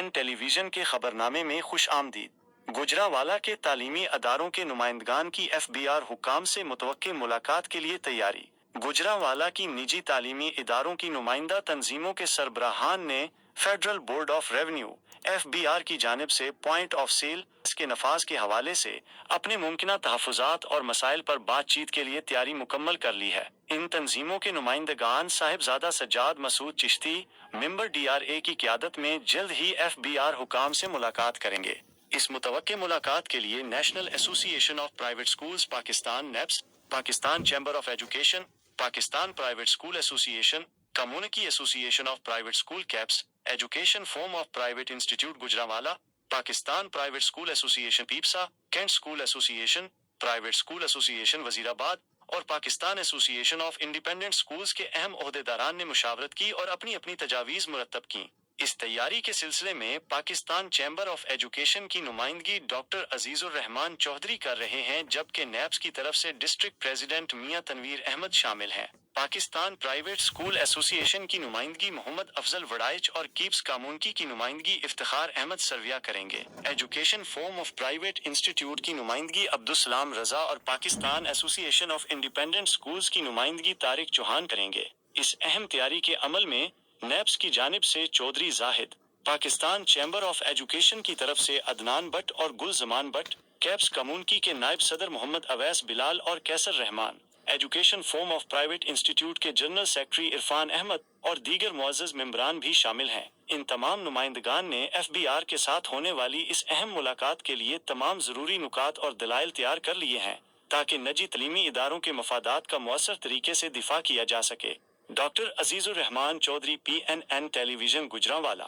ٹیلی vision کے خبرنامے میں خوش آمدید۔ گوجرانوالہ کے تعلیمی اداروں کے نمائندگان کی ایف بی آر حکام سے متوقع ملاقات کے لیے تیاری۔ گوجرانوالہ کی نجی تعلیمی اداروں کی نمائندہ تنظیموں کے سربراہان نے federal board of revenue F B R کی جانب سے پوائنٹ آف سیل کے نفاذ کے حوالے سے اپنے ممکنہ تحفظات اور مسائل پر بات چیت کے لیے تیاری مکمل کر لی ہے۔ ان تنظیموں کے نمائندگان صاحبزادہ سجاد مسعود چشتی، ممبر ڈی آر اے کی قیادت میں جلد ہی ایف بی آر حکام سے ملاقات کریں گے۔ اس متوقع ملاقات کے لیے national association of private schools Pakistan NAPS, Pakistan chamber of education, Pakistan private school association, community association of private school CAPS, education forum of private institute Gujranwala, Pakistan private school association پیپسا، Kent school ایسوسی ایشن، private school ایسوسی ایشن وزیر آباد اور پاکستان ایسوسی ایشن of independent schools کے اہم عہدیداران نے مشاورت کی اور اپنی اپنی تجاویز مرتب کیں۔ اس تیاری کے سلسلے میں پاکستان چیمبر آف ایجوکیشن کی نمائندگی ڈاکٹر عزیز الرحمان چودھری کر رہے ہیں، جبکہ نیپس کی طرف سے ڈسٹرکٹ پریزیڈنٹ میاں تنویر احمد شامل ہیں۔ پاکستان پرائیویٹ اسکول ایسوسی ایشن کی نمائندگی محمد افضل وڑائچ اور کیپس کامونکی کی نمائندگی افتخار احمد سرویا کریں گے۔ Education forum of private institute کی نمائندگی عبدالسلام رضا اور پاکستان ایسوسی ایشن آف انڈیپینڈنٹ اسکولز کی نمائندگی طارق چوہان کریں گے۔ اس اہم تیاری کے عمل میں نیپس کی جانب سے چودھری زاہد، پاکستان چیمبر آف ایجوکیشن کی طرف سے عدنان بٹ اور گل زمان بٹ، کیپس کمیونٹی کے نائب صدر محمد اویس بلال اور Kaiser Rehman, education forum of private institute کے جنرل سیکرٹری عرفان احمد اور دیگر معزز ممبران بھی شامل ہیں۔ ان تمام نمائندگان نے ایف بی آر کے ساتھ ہونے والی اس اہم ملاقات کے لیے تمام ضروری نکات اور دلائل تیار کر لیے ہیں تاکہ نجی تعلیمی اداروں کے مفادات کا مؤثر طریقے سے دفاع کیا جا سکے۔ ڈاکٹر عزیز الرحمان چودھری، پی این این ٹیلی ویژن گوجرانوالہ۔